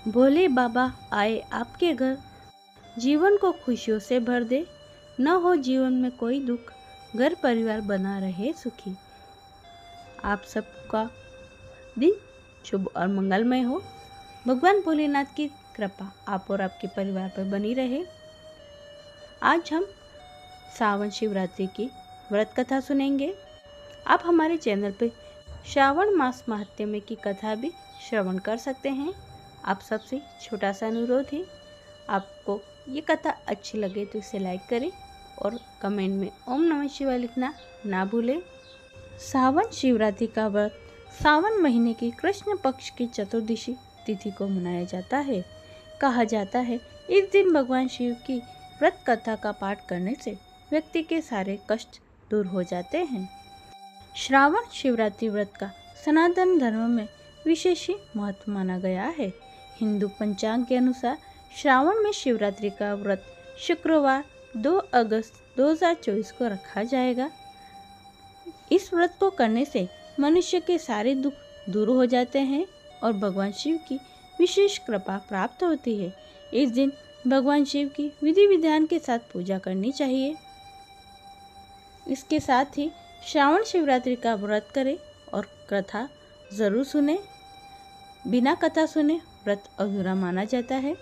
भोले बाबा आए आपके घर, जीवन को खुशियों से भर दे। न हो जीवन में कोई दुख, घर परिवार बना रहे सुखी। आप सबका दिन शुभ और मंगलमय हो। भगवान भोलेनाथ की कृपा आप और आपके परिवार पर बनी रहे। आज हम सावन शिवरात्रि की व्रत कथा सुनेंगे। आप हमारे चैनल पर श्रावण मास महात्म्य की कथा भी श्रवण कर सकते हैं। आप सबसे छोटा सा अनुरोध है, आपको ये कथा अच्छी लगे तो इसे लाइक करें और कमेंट में ओम नमः शिवाय लिखना ना भूलें। सावन शिवरात्रि का व्रत सावन महीने की कृष्ण पक्ष की चतुर्दशी तिथि को मनाया जाता है। कहा जाता है इस दिन भगवान शिव की व्रत कथा का पाठ करने से व्यक्ति के सारे कष्ट दूर हो जाते हैं। श्रावण शिवरात्रि व्रत का सनातन धर्म में विशेष महत्व माना गया है। हिंदू पंचांग के अनुसार श्रावण में शिवरात्रि का व्रत शुक्रवार 2 अगस्त 2024 को रखा जाएगा। इस व्रत को करने से मनुष्य के सारे दुख दूर हो जाते हैं और भगवान शिव की विशेष कृपा प्राप्त होती है। इस दिन भगवान शिव की विधि विधान के साथ पूजा करनी चाहिए। इसके साथ ही श्रावण शिवरात्रि का व्रत करें और कथा जरूर सुने। बिना कथा सुने व्रत अधूरा माना जाता है।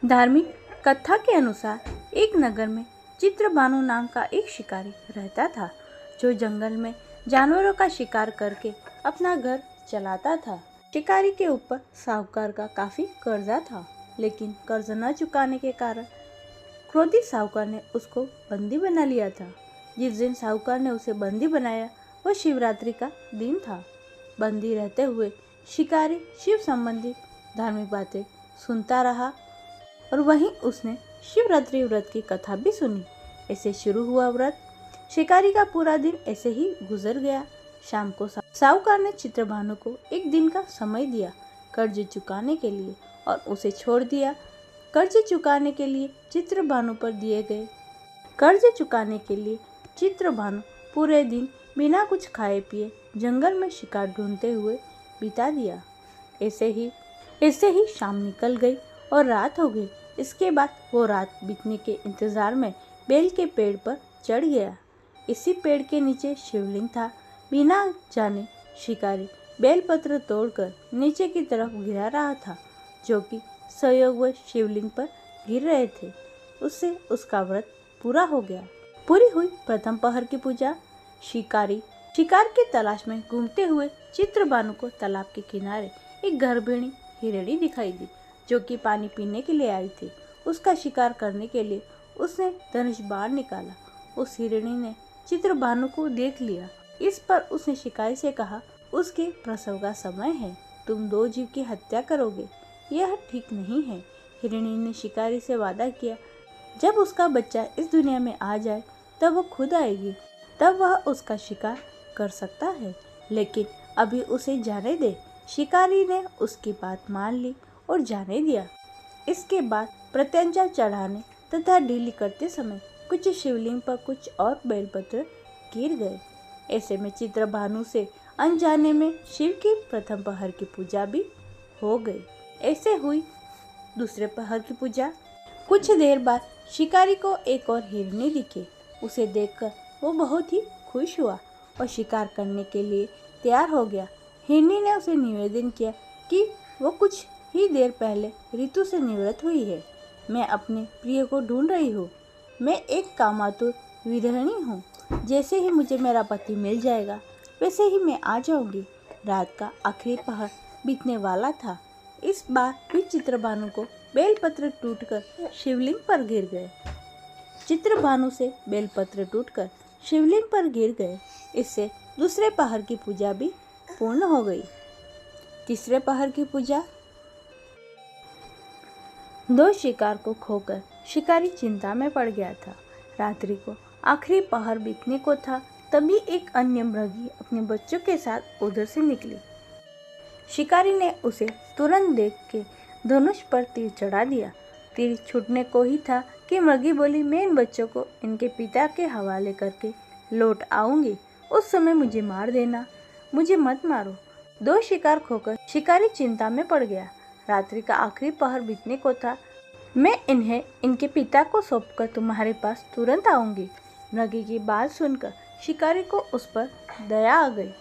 धार्मिक कथा के अनुसार एक नगर में चित्रभानु नाम का एक शिकारी रहता था, जो जंगल में जानवरों का शिकार करके अपना घर चलाता था। शिकारी के ऊपर साहूकार का काफी कर्जा था, लेकिन कर्ज न चुकाने के कारण क्रोधी साहूकार ने उसको बंदी बना लिया था। जिस दिन साहूकार ने उसे बंदी बनाया वह शिवरात्रि का दिन था। बंदी रहते हुए शिकारी शिव संबंधी धार्मिक बातें सुनता रहा और वहीं उसने शिवरात्रि व्रत की कथा भी सुनी। ऐसे शुरू हुआ व्रत। शिकारी का पूरा दिन ऐसे ही गुजर गया। शाम को साहूकार ने चित्रभानु को एक दिन का समय दिया कर्ज चुकाने के लिए और उसे छोड़ दिया। कर्ज चुकाने के लिए चित्रभानु पर दिए गए कर्ज चुकाने के लिए चित्रभानु पूरे दिन बिना कुछ खाए पिए जंगल में शिकार ढूंढते हुए बिता दिया। ऐसे ही शाम निकल गई और रात हो गई। इसके बाद वो रात बीतने के इंतजार में बेल के पेड़ पर चढ़ गया। इसी पेड़ के नीचे शिवलिंग था। बिना जाने शिकारी बेलपत्र तोड़कर नीचे की तरफ गिरा रहा था, जो कि संयोगवश शिवलिंग पर गिर रहे थे। उससे उसका व्रत पूरा हो गया। पूरी हुई प्रथम पहर की पूजा। शिकारी शिकार की तलाश में घूमते हुए चित्रभानु को तालाब के किनारे एक गर्भिणी हिरणी दिखाई दी, जो कि पानी पीने के लिए आई थी। उसका शिकार करने के लिए उसने धनुष बाण निकाला। उस हिरणी ने चित्रभानु को देख लिया। इस पर उसने शिकारी से कहा, उसके प्रसव का समय है, तुम 2 जीव की हत्या करोगे, यह ठीक नहीं है। हिरणी ने शिकारी से वादा किया, जब उसका बच्चा इस दुनिया में आ जाए तब वो खुद आएगी, तब वह उसका शिकार कर सकता है, लेकिन अभी उसे जाने दे। शिकारी ने उसकी बात मान ली और जाने दिया। इसके बाद प्रत्यंचा चढ़ाने तथा ढीली करते समय कुछ शिवलिंग पर कुछ और बेलपत्र गिर गए। ऐसे में चित्रभानु से अनजाने में शिव की प्रथम पहर की पूजा भी हो गई। ऐसे हुई दूसरे पहर की पूजा। कुछ देर बाद शिकारी को एक और हिरनी दिखी। उसे देखकर वो बहुत ही खुश हुआ और शिकार करने के लिए तैयार हो गया। हिरनी ने उसे निवेदन किया कि वो कुछ ही देर पहले ऋतु से निवृत्त हुई है। मैं अपने प्रिय को ढूंढ रही हूँ। मैं एक कामातुर विरहिणी हूँ। जैसे ही मुझे मेरा पति मिल जाएगा वैसे ही मैं आ जाऊंगी। रात का आखिरी पहर बीतने वाला था। इस बार भी चित्रभानु को बेलपत्र टूटकर शिवलिंग पर गिर गए। चित्रभानु से बेलपत्र टूटकर शिवलिंग पर गिर गए। इससे दूसरे पहर की पूजा भी पूर्ण हो गई। तीसरे पहर की पूजा। 2 शिकार को खोकर शिकारी चिंता में पड़ गया था। रात्रि को आखिरी पहर बीतने को था, तभी एक अन्य मृगी अपने बच्चों के साथ उधर से निकली। शिकारी ने उसे तुरंत देख के धनुष पर तीर चढ़ा दिया। तीर छूटने को ही था कि मृगी बोली, मैं इन बच्चों को इनके पिता के हवाले करके लौट आऊंगी। उस समय मुझे मार देना। मुझे मत मारो, दो शिकार खोकर शिकारी चिंता में पड़ गया। रात्रि का आखिरी पहर बीतने को था। मैं इन्हें इनके पिता को सौंपकर तुम्हारे पास तुरंत आऊंगी। मृगी की बात सुनकर शिकारी को उस पर दया आ गई।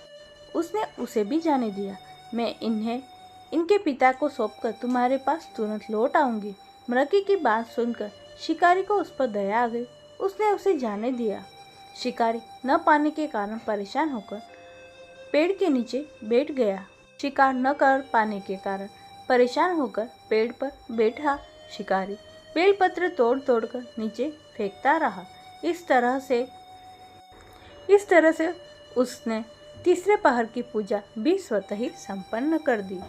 उसने उसे भी जाने दिया। मैं इन्हें इनके पिता को सौंपकर तुम्हारे पास तुरंत लौट आऊंगी। मृगी की बात सुनकर शिकारी को उस पर दया आ गई। उसने उसे जाने दिया। शिकारी न पाने के कारण परेशान होकर पेड़ के नीचे बैठ गया। शिकार न कर पाने के कारण परेशान होकर पेड़ पर बैठा शिकारी बेलपत्र तोड़ तोड़ कर नीचे फेंकता रहा। इस तरह से उसने तीसरे पहर की पूजा भी स्वतः ही संपन्न कर दी।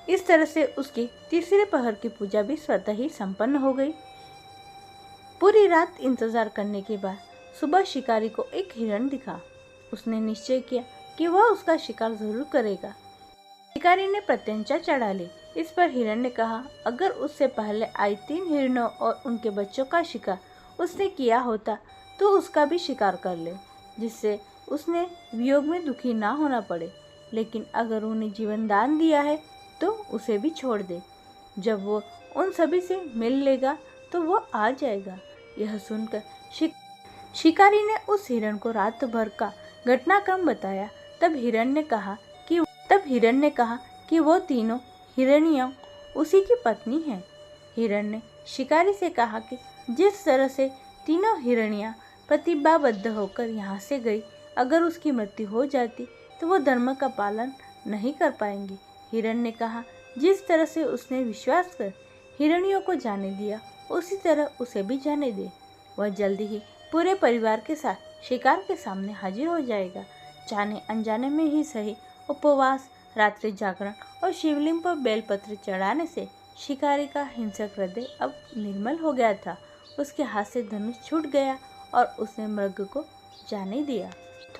इस तरह से उसकी तीसरे पहर की पूजा भी स्वतः ही संपन्न हो गई। पूरी रात इंतजार करने के बाद सुबह शिकारी को एक हिरण दिखा। उसने निश्चय किया कि वह उसका शिकार जरूर करेगा। शिकारी ने प्रत्यंचा चढ़ा ली। इस पर हिरण ने कहा, अगर उससे पहले आई 3 हिरणों और उनके बच्चों का शिकार उसने किया होता तो उसका भी शिकार कर ले, जिससे उसने वियोग में दुखी ना होना पड़े। लेकिन अगर उन्हें जीवन दान दिया है तो उसे भी छोड़ दे। जब वो उन सभी से मिल लेगा तो वो आ जाएगा। यह सुनकर शिकारी ने उस हिरण को रात भर का घटनाक्रम बताया। तब हिरण ने कहा कि वो तीनों हिरणियां उसी की पत्नी हैं। हिरण ने शिकारी से कहा कि जिस तरह से तीनों हिरणियां प्रतिज्ञाबद्ध होकर यहाँ से गई, अगर उसकी मृत्यु हो जाती तो वो धर्म का पालन नहीं कर पाएंगी। हिरण ने कहा, जिस तरह से उसने विश्वास कर हिरणियों को जाने दिया, उसी तरह उसे भी जाने दे। वह जल्दी ही पूरे परिवार के साथ शिकार के सामने हाजिर हो जाएगा। जाने अनजाने में ही सही, उपवास, रात्रि जागरण और शिवलिंग पर बेलपत्र चढ़ाने से शिकारी का हिंसक हृदय अब निर्मल हो गया था। उसके हाथ से धनुष छूट गया और उसने मृग को जाने दिया।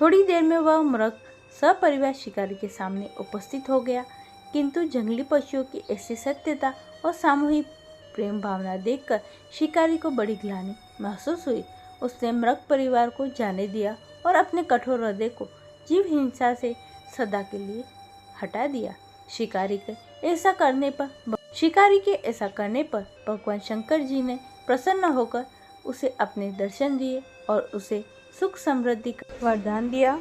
थोड़ी देर में वह मृग सपरिवार शिकारी के सामने उपस्थित हो गया, किंतु जंगली पशुओं की ऐसी सत्यता और सामूहिक प्रेम भावना देखकर शिकारी को बड़ी ग्लानि महसूस हुई। उसने मृग परिवार को जाने दिया और अपने कठोर हृदय को जीव हिंसा से सदा के लिए हटा दिया। शिकारी के ऐसा करने पर भगवान शंकर जी ने प्रसन्न होकर उसे अपने दर्शन दिए और उसे सुख समृद्धि का वरदान दिया।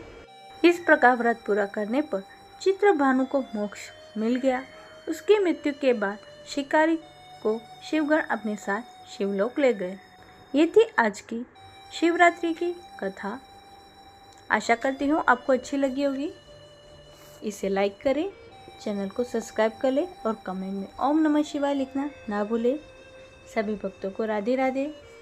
इस प्रकार व्रत पूरा करने पर चित्रभानु को मोक्ष मिल गया। उसकी मृत्यु के बाद शिकारी को शिवगण अपने साथ शिवलोक ले गए। ये थी आज की शिवरात्रि की कथा। आशा करती हूँ आपको अच्छी लगी होगी। इसे लाइक करें, चैनल को सब्सक्राइब कर लें और कमेंट में ओम नमः शिवाय लिखना ना भूलें। सभी भक्तों को राधे राधे।